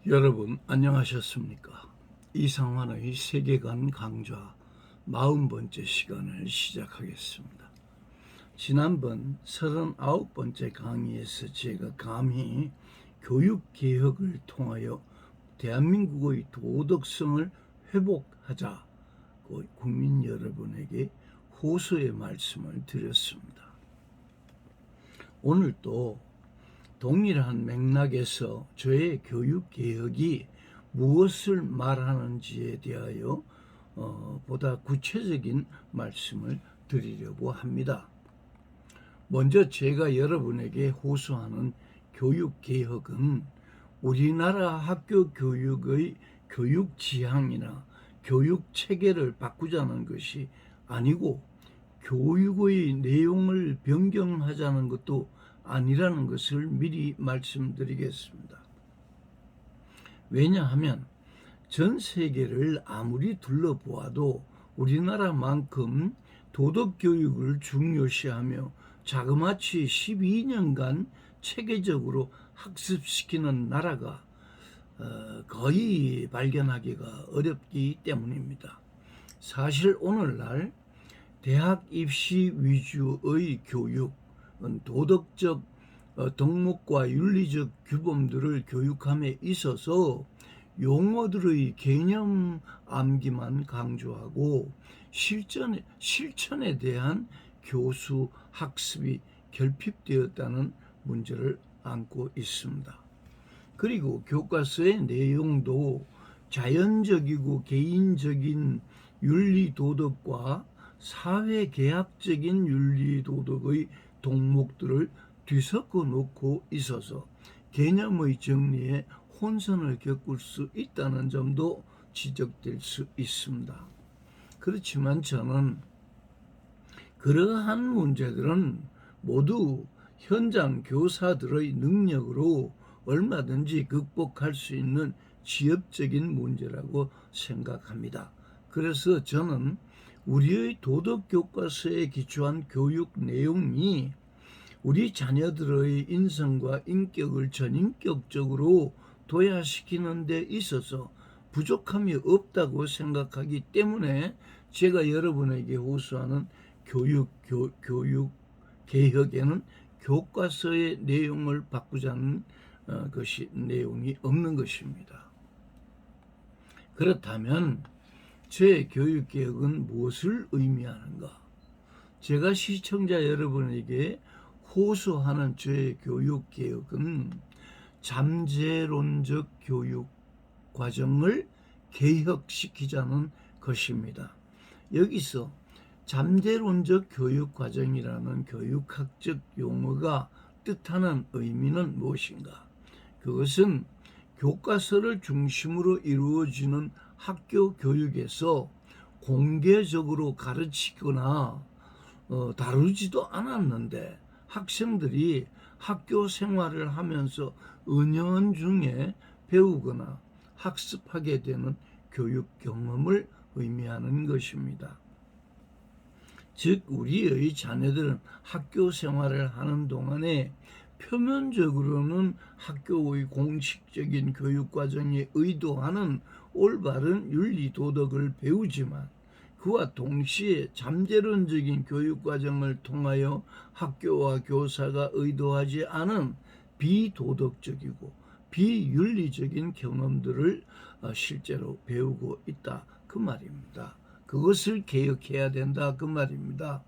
여러분 안녕하셨습니까? 이상환의 세계관 강좌 40번째 시간을 시작하겠습니다. 지난번 39번째 강의에서 제가 감히 교육개혁을 통하여 대한민국의 도덕성을 회복하자고 국민 여러분에게 호소의 말씀을 드렸습니다. 오늘도 동일한 맥락에서 저의 교육개혁이 무엇을 말하는지에 대하여 보다 구체적인 말씀을 드리려고 합니다. 먼저 제가 여러분에게 호소하는 교육개혁은 우리나라 학교 교육의 교육 지향이나 교육 체계를 바꾸자는 것이 아니고 교육의 내용을 변경하자는 것도 아니라는 것을 미리 말씀드리겠습니다. 왜냐하면 전 세계를 아무리 둘러보아도 우리나라만큼 도덕교육을 중요시하며 자그마치 12년간 체계적으로 학습시키는 나라가 거의 발견하기가 어렵기 때문입니다. 사실 오늘날 대학 입시 위주의 교육은 도덕적 덕목과 윤리적 규범들을 교육함에 있어서 용어들의 개념 암기만 강조하고 실천에 대한 교수 학습이 결핍되었다는 문제를 안고 있습니다. 그리고 교과서의 내용도 자연적이고 개인적인 윤리도덕과 사회계약적인 윤리도덕의 동목들을 뒤섞어 놓고 있어서 개념의 정리에 혼선을 겪을 수 있다는 점도 지적될 수 있습니다. 그렇지만 저는 그러한 문제들은 모두 현장 교사들의 능력으로 얼마든지 극복할 수 있는 지엽적인 문제라고 생각합니다. 그래서 저는 우리의 도덕교과서에 기초한 교육 내용이 우리 자녀들의 인성과 인격을 전인격적으로 도야시키는 데 있어서 부족함이 없다고 생각하기 때문에 제가 여러분에게 호소하는 교육 개혁에는 교과서의 내용을 바꾸자는 내용이 없는 것입니다. 그렇다면 제 교육개혁은 무엇을 의미하는가? 제가 시청자 여러분에게 호소하는 저의 교육개혁은 잠재론적 교육 과정을 개혁시키자는 것입니다. 여기서 잠재론적 교육 과정이라는 교육학적 용어가 뜻하는 의미는 무엇인가? 그것은 교과서를 중심으로 이루어지는 학교 교육에서 공개적으로 가르치거나 다루지도 않았는데 학생들이 학교 생활을 하면서 은연중에 배우거나 학습하게 되는 교육 경험을 의미하는 것입니다. 즉 우리의 자녀들은 학교 생활을 하는 동안에 표면적으로는 학교의 공식적인 교육과정에 의도하는 올바른 윤리도덕을 배우지만 그와 동시에 잠재론적인 교육과정을 통하여 학교와 교사가 의도하지 않은 비도덕적이고 비윤리적인 경험들을 실제로 배우고 있다 그 말입니다. 그것을 개혁해야 된다 그 말입니다.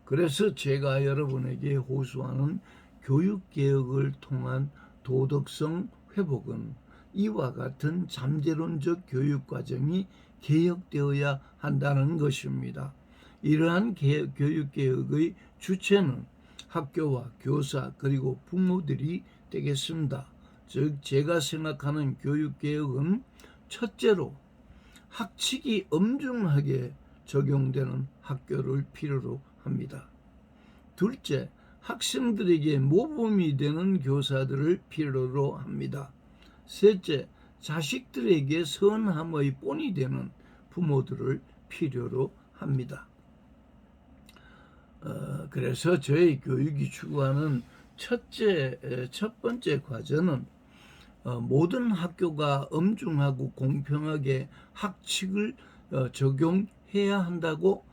그래서 제가 여러분에게 호소하는 교육개혁을 통한 도덕성 회복은 이와 같은 잠재론적 교육과정이 개혁되어야 한다는 것입니다. 이러한 교육개혁의 주체는 학교와 교사 그리고 부모들이 되겠습니다. 즉 제가 생각하는 교육개혁은 첫째로 학칙이 엄중하게 적용되는 학교를 필요로 합니다. 둘째, 학생들에게 모범이 되는 교사들을 필요로 합니다. 셋째, 자식들에게 선함의 본이 되는 부모들을 필요로 합니다. 그래서 저희 교육이 추구하는 첫 번째 과제는 모든 학교가 엄중하고 공평하게 학칙을 적용해야 한다고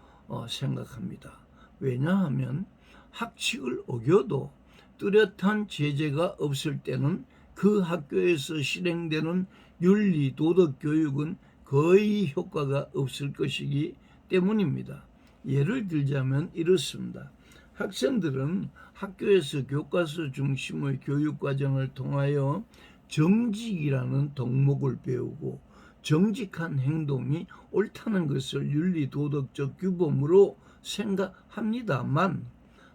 생각합니다. 왜냐하면 학칙을 어겨도 뚜렷한 제재가 없을 때는 그 학교에서 실행되는 윤리 도덕 교육은 거의 효과가 없을 것이기 때문입니다. 예를 들자면 이렇습니다. 학생들은 학교에서 교과서 중심의 교육 과정을 통하여 정직이라는 덕목을 배우고 정직한 행동이 옳다는 것을 윤리 도덕적 규범으로 생각합니다만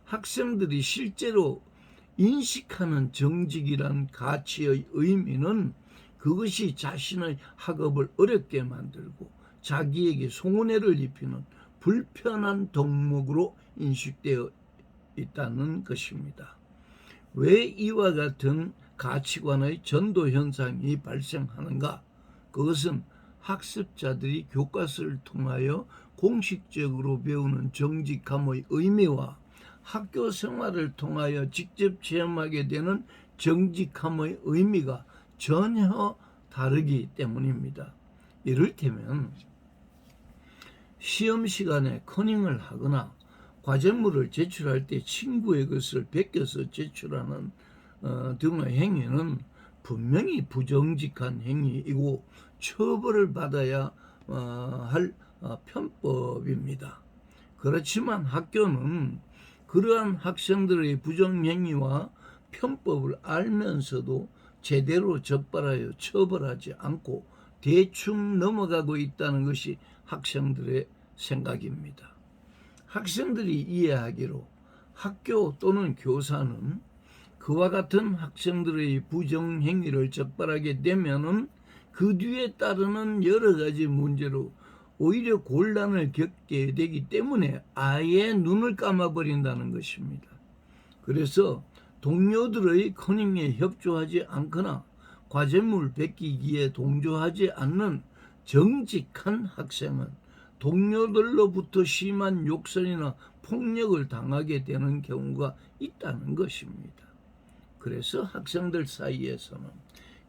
학생들이 실제로 인식하는 정직이란 가치의 의미는 그것이 자신의 학업을 어렵게 만들고 자기에게 손해를 입히는 불편한 덕목으로 인식되어 있다는 것입니다. 왜 이와 같은 가치관의 전도 현상이 발생하는가? 그것은 학습자들이 교과서를 통하여 공식적으로 배우는 정직함의 의미와 학교 생활을 통하여 직접 체험하게 되는 정직함의 의미가 전혀 다르기 때문입니다. 이를테면 시험 시간에 커닝을 하거나 과제물을 제출할 때 친구의 것을 베껴서 제출하는 등의 행위는 분명히 부정직한 행위이고 처벌을 받아야 할 편법입니다. 그렇지만 학교는 그러한 학생들의 부정행위와 편법을 알면서도 제대로 적발하여 처벌하지 않고 대충 넘어가고 있다는 것이 학생들의 생각입니다. 학생들이 이해하기로 학교 또는 교사는 그와 같은 학생들의 부정행위를 적발하게 되면은 그 뒤에 따르는 여러 가지 문제로 오히려 곤란을 겪게 되기 때문에 아예 눈을 감아버린다는 것입니다. 그래서 동료들의 커닝에 협조하지 않거나 과제물 베끼기에 동조하지 않는 정직한 학생은 동료들로부터 심한 욕설이나 폭력을 당하게 되는 경우가 있다는 것입니다. 그래서 학생들 사이에서는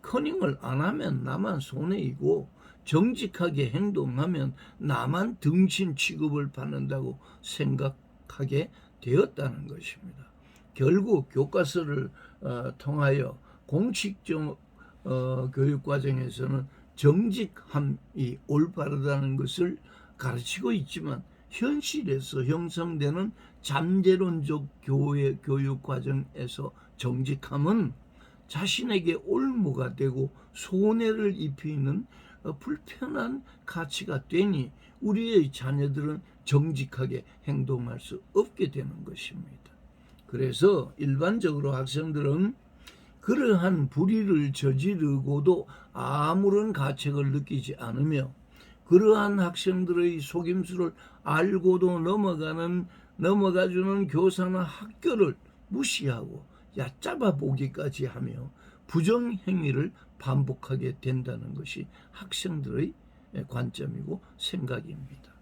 커닝을 안 하면 나만 손해이고 정직하게 행동하면 나만 등신 취급을 받는다고 생각하게 되었다는 것입니다. 결국 교과서를 통하여 공식적 교육 과정에서는 정직함이 올바르다는 것을 가르치고 있지만 현실에서 형성되는 잠재론적 교육 과정에서 정직함은 자신에게 올무가 되고 손해를 입히는 불편한 가치가 되니 우리의 자녀들은 정직하게 행동할 수 없게 되는 것입니다. 그래서 일반적으로 학생들은 그러한 불의를 저지르고도 아무런 가책을 느끼지 않으며 그러한 학생들의 속임수를 알고도 넘어가주는 교사나 학교를 무시하고 얕잡아 보기까지 하며 부정행위를 반복하게 된다는 것이 학생들의 관점이고 생각입니다.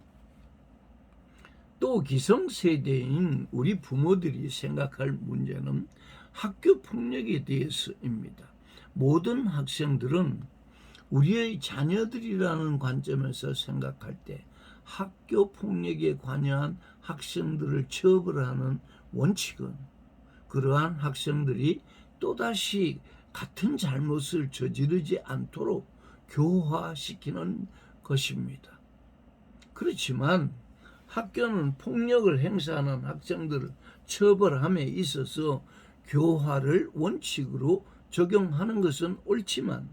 또 기성세대인 우리 부모들이 생각할 문제는 학교 폭력에 대해서입니다. 모든 학생들은 우리의 자녀들이라는 관점에서 생각할 때 학교 폭력에 관여한 학생들을 처벌하는 원칙은 그러한 학생들이 또다시 같은 잘못을 저지르지 않도록 교화시키는 것입니다. 그렇지만 학교는 폭력을 행사하는 학생들을 처벌함에 있어서 교화를 원칙으로 적용하는 것은 옳지만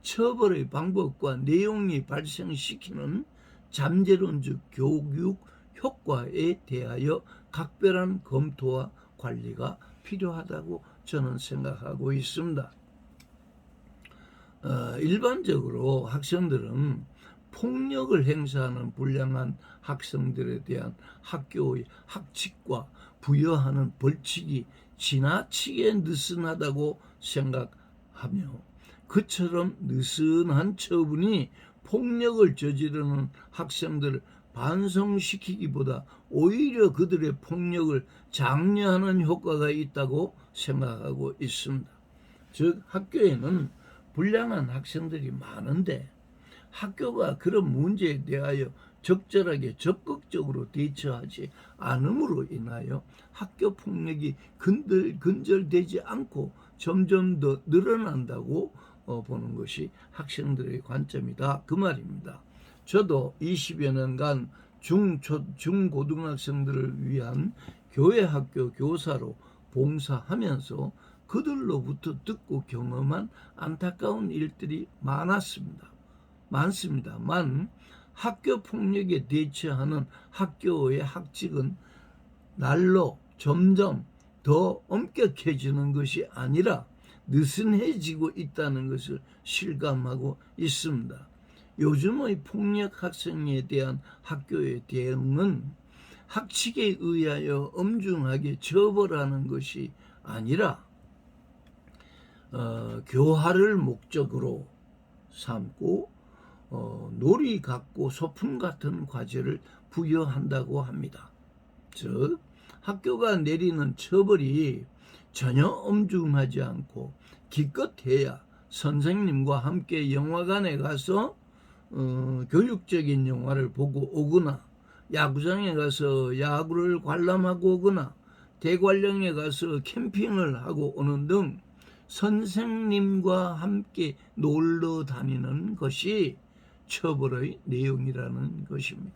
처벌의 방법과 내용이 발생시키는 잠재론적 교육 효과에 대하여 각별한 검토와 관리가 필요하다고 저는 생각하고 있습니다. 일반적으로 학생들은 폭력을 행사하는 불량한 학생들에 대한 학교의 학칙과 부여하는 벌칙이 지나치게 느슨하다고 생각하며 그처럼 느슨한 처분이 폭력을 저지르는 학생들을 반성시키기보다 오히려 그들의 폭력을 장려하는 효과가 있다고 생각하고 있습니다. 즉 학교에는 불량한 학생들이 많은데 학교가 그런 문제에 대하여 적절하게 적극적으로 대처하지 않음으로 인하여 학교 폭력이 근절되지 않고 점점 더 늘어난다고 보는 것이 학생들의 관점이다, 그 말입니다. 저도 20여 년간 중고등학생들을 위한 교회 학교 교사로 봉사하면서 그들로부터 듣고 경험한 안타까운 일들이 많습니다만 학교 폭력에 대처하는 학교의 학직은 날로 점점 더 엄격해지는 것이 아니라 느슨해지고 있다는 것을 실감하고 있습니다. 요즘의 폭력 학생에 대한 학교의 대응은 학칙에 의하여 엄중하게 처벌하는 것이 아니라 교화를 목적으로 삼고 놀이 같고 소풍 같은 과제를 부여한다고 합니다. 즉 학교가 내리는 처벌이 전혀 엄중하지 않고 기껏해야 선생님과 함께 영화관에 가서 교육적인 영화를 보고 오거나 야구장에 가서 야구를 관람하고 오거나 대관령에 가서 캠핑을 하고 오는 등 선생님과 함께 놀러 다니는 것이 처벌의 내용이라는 것입니다.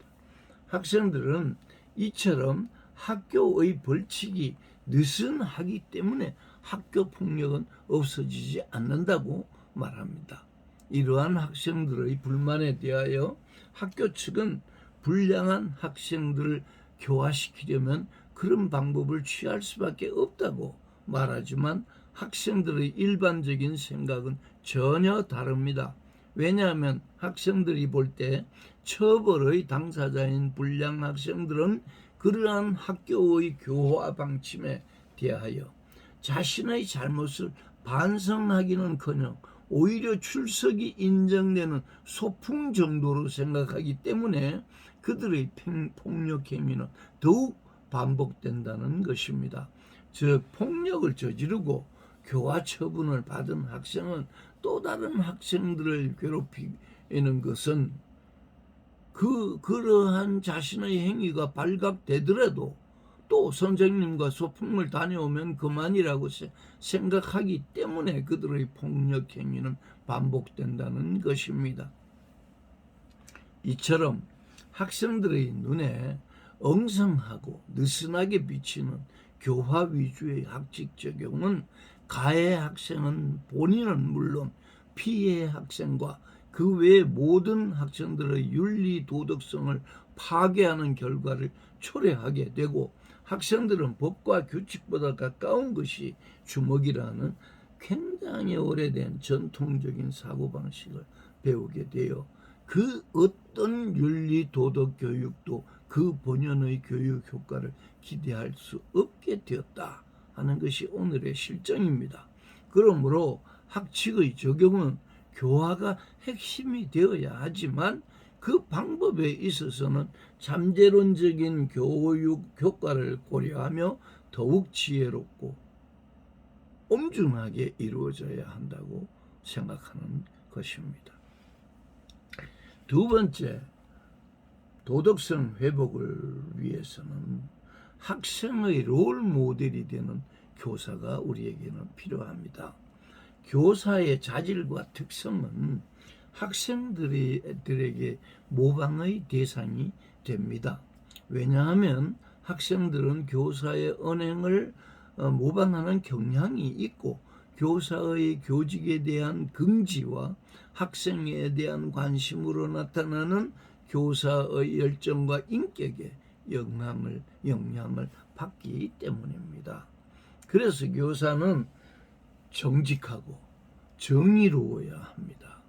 학생들은 이처럼 학교의 벌칙이 느슨하기 때문에 학교 폭력은 없어지지 않는다고 말합니다. 이러한 학생들의 불만에 대하여 학교 측은 불량한 학생들을 교화시키려면 그런 방법을 취할 수밖에 없다고 말하지만 학생들의 일반적인 생각은 전혀 다릅니다. 왜냐하면 학생들이 볼 때 처벌의 당사자인 불량 학생들은 그러한 학교의 교화 방침에 대하여 자신의 잘못을 반성하기는커녕 오히려 출석이 인정되는 소풍 정도로 생각하기 때문에 그들의 폭력 행위는 더욱 반복된다는 것입니다. 즉 폭력을 저지르고 교화 처분을 받은 학생은 또 다른 학생들을 괴롭히는 것은 그러한 자신의 행위가 발각되더라도 또 선생님과 소풍을 다녀오면 그만이라고 생각하기 때문에 그들의 폭력 행위는 반복된다는 것입니다. 이처럼 학생들의 눈에 엉성하고 느슨하게 비치는 교화 위주의 학칙 적용은 가해 학생은 본인은 물론 피해 학생과 그 외의 모든 학생들의 윤리 도덕성을 파괴하는 결과를 초래하게 되고 학생들은 법과 규칙보다 가까운 것이 주먹이라는 굉장히 오래된 전통적인 사고방식을 배우게 되어 그 어떤 윤리 도덕 교육도 그 본연의 교육 효과를 기대할 수 없게 되었다 하는 것이 오늘의 실정입니다. 그러므로 학칙의 적용은 교화가 핵심이 되어야 하지만 그 방법에 있어서는 잠재론적인 교육 효과를 고려하며 더욱 지혜롭고 엄중하게 이루어져야 한다고 생각하는 것입니다. 두 번째, 도덕성 회복을 위해서는 학생의 롤 모델이 되는 교사가 우리에게는 필요합니다. 교사의 자질과 특성은 학생들에게 모방의 대상이 됩니다. 왜냐하면 학생들은 교사의 언행을 모방하는 경향이 있고 교사의 교직에 대한 긍지와 학생에 대한 관심으로 나타나는 교사의 열정과 인격에 영향을 받기 때문입니다. 그래서 교사는 정직하고 정의로워야 합니다.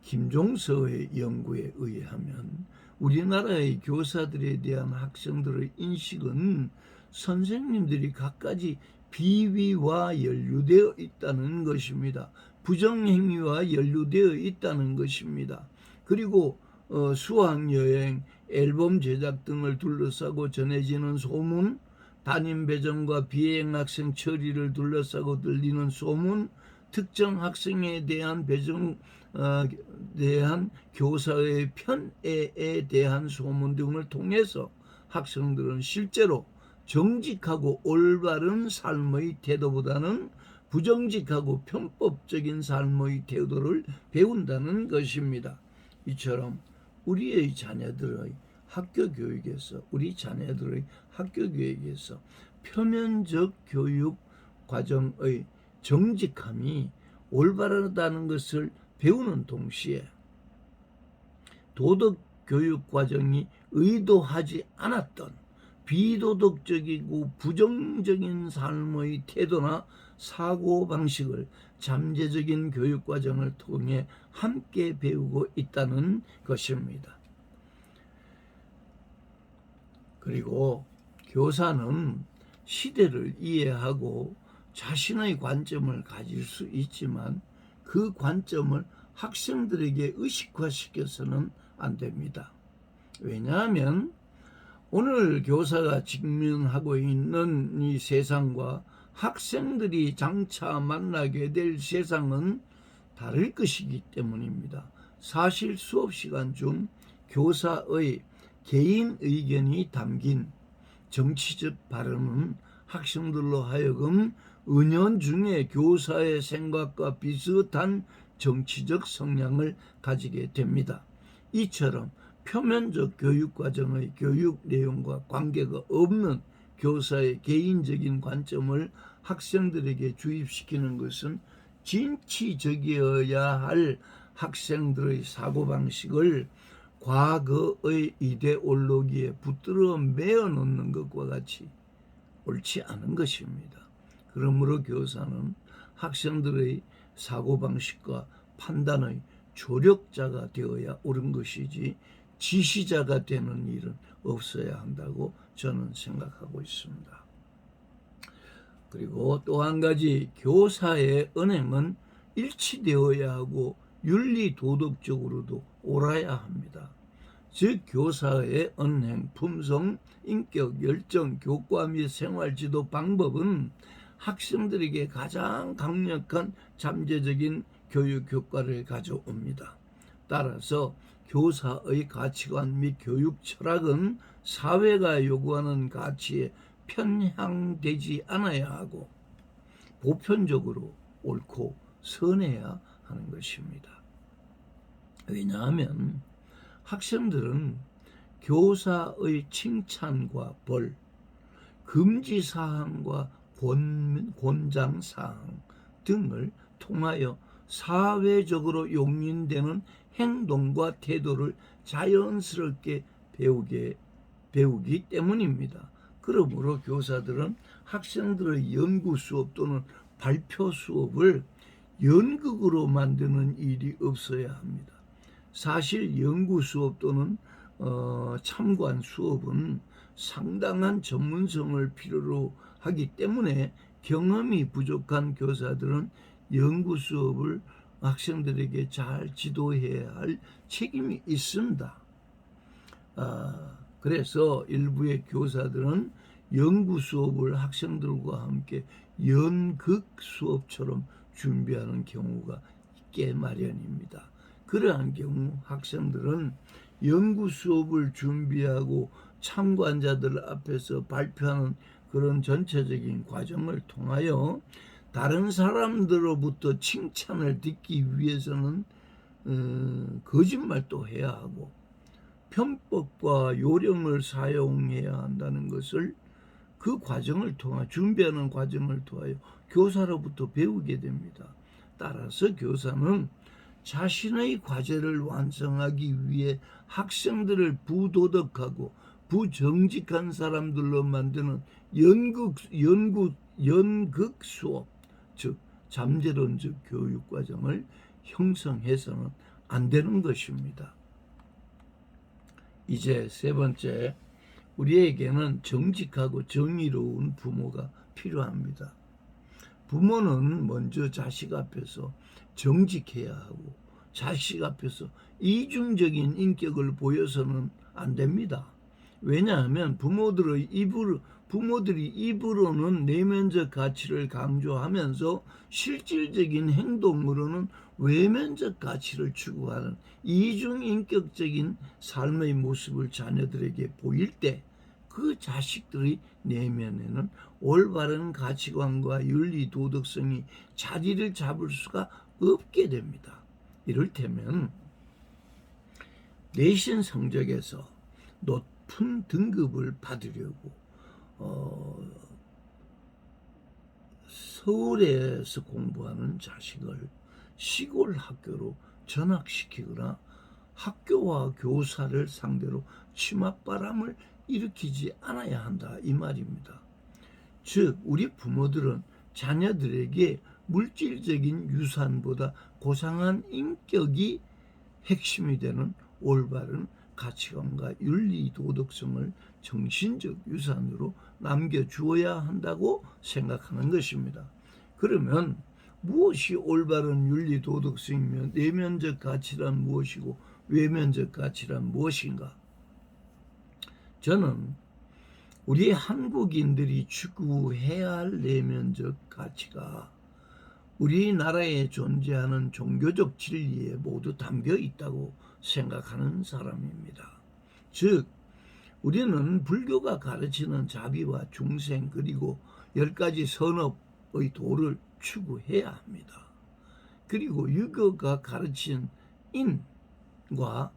김종서의 연구에 의하면 우리나라의 교사들에 대한 학생들의 인식은 선생님들이 갖가지 비위와 연루되어 있다는 것입니다. 부정행위와 연루되어 있다는 것입니다. 그리고 수학여행, 앨범 제작 등을 둘러싸고 전해지는 소문, 담임 배정과 비행학생 처리를 둘러싸고 들리는 소문, 특정 학생에 대한 대한 교사의 편애에 대한 소문 등을 통해서 학생들은 실제로 정직하고 올바른 삶의 태도보다는 부정직하고 편법적인 삶의 태도를 배운다는 것입니다. 이처럼 우리 자녀들의 학교 교육에서 표면적 교육 과정의 정직함이 올바르다는 것을 배우는 동시에 도덕 교육 과정이 의도하지 않았던 비도덕적이고 부정적인 삶의 태도나 사고방식을 잠재적인 교육 과정을 통해 함께 배우고 있다는 것입니다. 그리고 교사는 시대를 이해하고 자신의 관점을 가질 수 있지만 그 관점을 학생들에게 의식화시켜서는 안 됩니다. 왜냐하면 오늘 교사가 직면하고 있는 이 세상과 학생들이 장차 만나게 될 세상은 다를 것이기 때문입니다. 사실 수업 시간 중 교사의 개인 의견이 담긴 정치적 발언은 학생들로 하여금 은연중에 교사의 생각과 비슷한 정치적 성향을 가지게 됩니다. 이처럼 표면적 교육 과정의 교육 내용과 관계가 없는 교사의 개인적인 관점을 학생들에게 주입시키는 것은 진취적이어야 할 학생들의 사고방식을 과거의 이데올로기에 붙들어 매어 놓는 것과 같이 옳지 않은 것입니다. 그러므로 교사는 학생들의 사고방식과 판단의 조력자가 되어야 옳은 것이지 지시자가 되는 일은 없어야 한다고 저는 생각하고 있습니다. 그리고 또 한 가지, 교사의 언행은 일치되어야 하고 윤리 도덕적으로도 옳아야 합니다. 즉 교사의 언행, 품성, 인격, 열정, 교과 및 생활지도 방법은 학생들에게 가장 강력한 잠재적인 교육 효과를 가져옵니다. 따라서 교사의 가치관 및 교육 철학은 사회가 요구하는 가치에 편향되지 않아야 하고 보편적으로 옳고 선해야 하는 것입니다. 왜냐하면 학생들은 교사의 칭찬과 벌, 금지사항과 권장사항 등을 통하여 사회적으로 용인되는 행동과 태도를 자연스럽게 배우기 때문입니다. 그러므로 교사들은 학생들의 연구 수업 또는 발표 수업을 연극으로 만드는 일이 없어야 합니다. 사실 연구 수업 또는 참관 수업은 상당한 전문성을 필요로 하기 때문에 경험이 부족한 교사들은 연구 수업을 학생들에게 잘 지도해야 할 책임이 있습니다. 그래서 일부의 교사들은 연구 수업을 학생들과 함께 연극 수업처럼 준비하는 경우가 있게 마련입니다. 그러한 경우 학생들은 연구 수업을 준비하고 참관자들 앞에서 발표하는 그런 전체적인 과정을 통하여 다른 사람들로부터 칭찬을 듣기 위해서는 거짓말도 해야 하고 편법과 요령을 사용해야 한다는 것을 그 과정을 통해 준비하는 과정을 통하여 교사로부터 배우게 됩니다. 따라서 교사는 자신의 과제를 완성하기 위해 학생들을 부도덕하고 부정직한 사람들로 만드는 연극 수업, 즉 잠재론적 교육 과정을 형성해서는 안 되는 것입니다. 이제 세 번째, 우리에게는 정직하고 정의로운 부모가 필요합니다. 부모는 먼저 자식 앞에서 정직해야 하고 자식 앞에서 이중적인 인격을 보여서는 안 됩니다. 왜냐하면 부모들의 부모들이 입으로는 내면적 가치를 강조하면서 실질적인 행동으로는 외면적 가치를 추구하는 이중인격적인 삶의 모습을 자녀들에게 보일 때 그 자식들의 내면에는 올바른 가치관과 윤리 도덕성이 자리를 잡을 수가 없게 됩니다. 이를테면 내신 성적에서 높은 등급을 받으려고 서울에서 공부하는 자식을 시골 학교로 전학시키거나 학교와 교사를 상대로 치맛바람을 일으키지 않아야 한다, 이 말입니다. 즉 우리 부모들은 자녀들에게 물질적인 유산보다 고상한 인격이 핵심이 되는 올바른 가치관과 윤리 도덕성을 정신적 유산으로 남겨주어야 한다고 생각하는 것입니다. 그러면 무엇이 올바른 윤리 도덕성이며 내면적 가치란 무엇이고 외면적 가치란 무엇인가? 저는 우리 한국인들이 추구해야 할 내면적 가치가 우리나라에 존재하는 종교적 진리에 모두 담겨 있다고 생각하는 사람입니다. 즉 우리는 불교가 가르치는 자비와 중생 그리고 10가지 선업의 도를 추구해야 합니다. 그리고 유교가 가르친 인과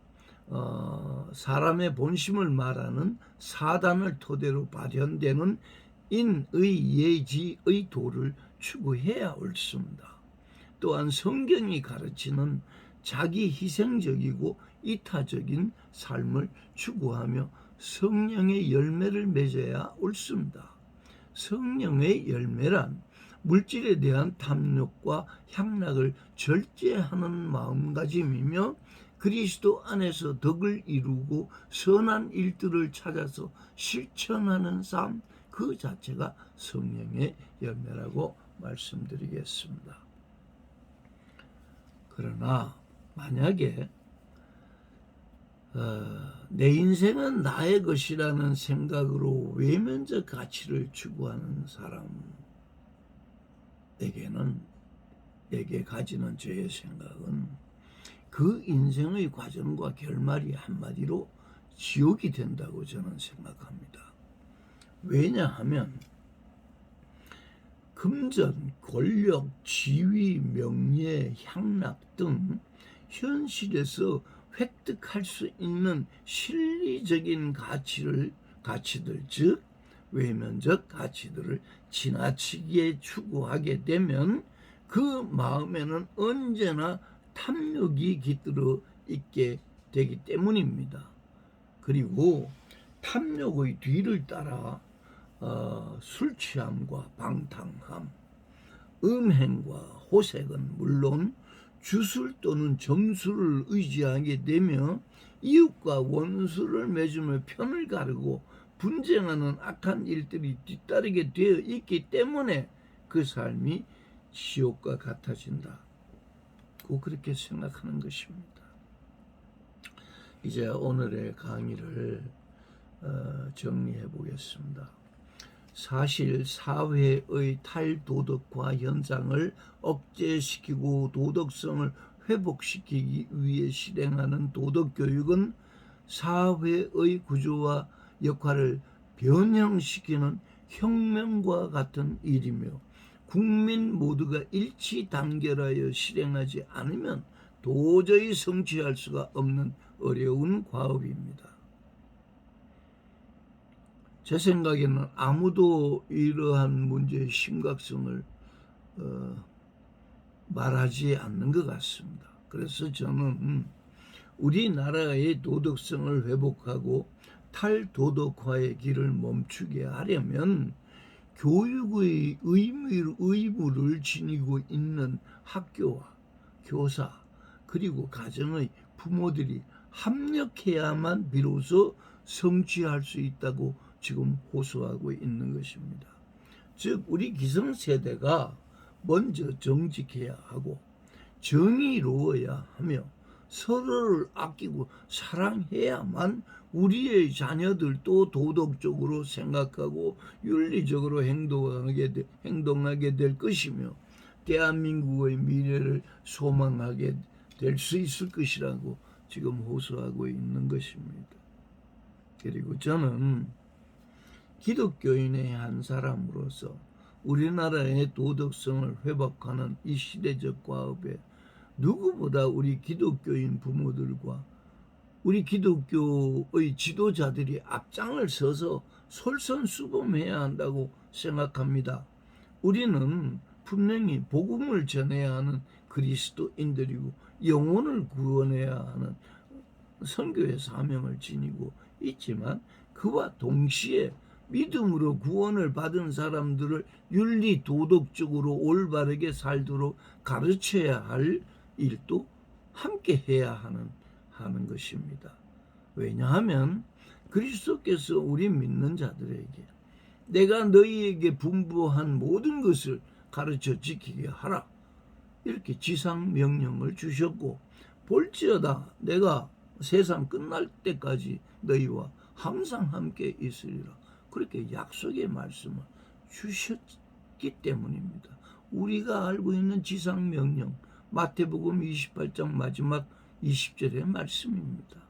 사람의 본심을 말하는 사단을 토대로 발현되는 인의 예지의 도를 추구해야 옳습니다. 또한 성경이 가르치는 자기 희생적이고 이타적인 삶을 추구하며 성령의 열매를 맺어야 옳습니다. 성령의 열매란 물질에 대한 탐욕과 향락을 절제하는 마음가짐이며 그리스도 안에서 덕을 이루고 선한 일들을 찾아서 실천하는 삶 그 자체가 성령의 열매라고 말씀드리겠습니다. 그러나 만약에 내 인생은 나의 것이라는 생각으로 외면적 가치를 추구하는 사람에게 가지는 저의 생각은 그 인생의 과정과 결말이 한마디로 지옥이 된다고 저는 생각합니다. 왜냐하면 금전, 권력, 지위, 명예, 향락 등 현실에서 획득할 수 있는 실리적인 가치들, 즉 외면적 가치들을 지나치게 추구하게 되면 그 마음에는 언제나 탐욕이 깃들어 있게 되기 때문입니다. 그리고 탐욕의 뒤를 따라 술 취함과 방탕함, 음행과 호색은 물론 주술 또는 점수를 의지하게 되며 이웃과 원수를 맺으며 편을 가르고 분쟁하는 악한 일들이 뒤따르게 되어 있기 때문에 그 삶이 지옥과 같아진다. 꼭 그렇게 생각하는 것입니다. 이제 오늘의 강의를 정리해 보겠습니다. 사실 사회의 탈도덕화 현상을 억제시키고 도덕성을 회복시키기 위해 실행하는 도덕교육은 사회의 구조와 역할을 변형시키는 혁명과 같은 일이며 국민 모두가 일치 단결하여 실행하지 않으면 도저히 성취할 수가 없는 어려운 과업입니다. 제 생각에는 아무도 이러한 문제의 심각성을 말하지 않는 것 같습니다. 그래서 저는 우리나라의 도덕성을 회복하고 탈도덕화의 길을 멈추게 하려면 교육의 의무를 지니고 있는 학교와 교사 그리고 가정의 부모들이 합력해야만 비로소 성취할 수 있다고 지금 호소하고 있는 것입니다. 즉 우리 기성세대가 먼저 정직해야 하고 정의로워야 하며 서로를 아끼고 사랑해야만 우리의 자녀들도 도덕적으로 생각하고 윤리적으로 행동하게 될 것이며 대한민국의 미래를 소망하게 될 수 있을 것이라고 지금 호소하고 있는 것입니다. 그리고 저는 기독교인의 한 사람으로서 우리나라의 도덕성을 회복하는 이 시대적 과업에 누구보다 우리 기독교인 부모들과 우리 기독교의 지도자들이 앞장을 서서 솔선수범해야 한다고 생각합니다. 우리는 분명히 복음을 전해야 하는 그리스도인들이고 영혼을 구원해야 하는 선교의 사명을 지니고 있지만 그와 동시에 믿음으로 구원을 받은 사람들을 윤리 도덕적으로 올바르게 살도록 가르쳐야 할 일도 함께 해야 하는 것입니다. 왜냐하면 그리스도께서 우리 믿는 자들에게 내가 너희에게 분부한 모든 것을 가르쳐 지키게 하라 이렇게 지상 명령을 주셨고 볼지어다 내가 세상 끝날 때까지 너희와 항상 함께 있으리라 그렇게 약속의 말씀을 주셨기 때문입니다. 우리가 알고 있는 지상 명령 마태복음 28장 마지막 20절의 말씀입니다.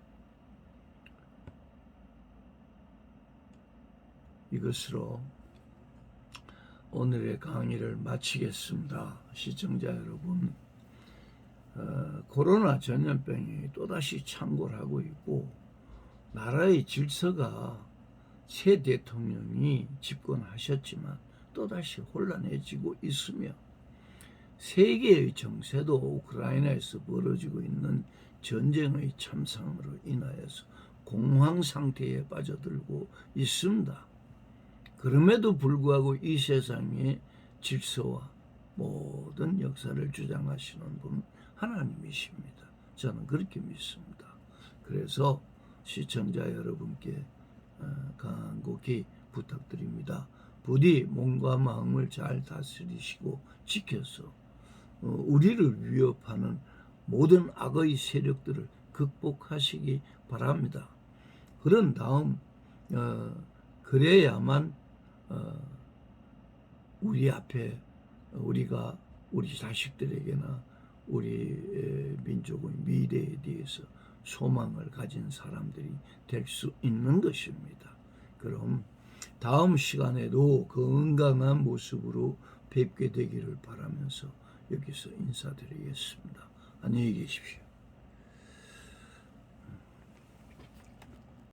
이것으로 오늘의 강의를 마치겠습니다. 시청자 여러분, 코로나 전염병이 또다시 창궐하고 있고 나라의 질서가 새 대통령이 집권하셨지만 또다시 혼란해지고 있으며 세계의 정세도 우크라이나에서 벌어지고 있는 전쟁의 참상으로 인하여서 공황 상태에 빠져들고 있습니다. 그럼에도 불구하고 이 세상의 질서와 모든 역사를 주장하시는 분은 하나님이십니다. 저는 그렇게 믿습니다. 그래서 시청자 여러분께 간곡히 부탁드립니다. 부디 몸과 마음을 잘 다스리시고 지켜서 우리를 위협하는 모든 악의 세력들을 극복하시기 바랍니다. 그런 다음 그래야만 우리 앞에 우리가 우리 자식들에게나 우리 민족의 미래에 대해서 소망을 가진 사람들이 될 수 있는 것입니다. 그럼 다음 시간에도 건강한 모습으로 뵙게 되기를 바라면서 여기서 인사드리겠습니다. 안녕히 계십시오.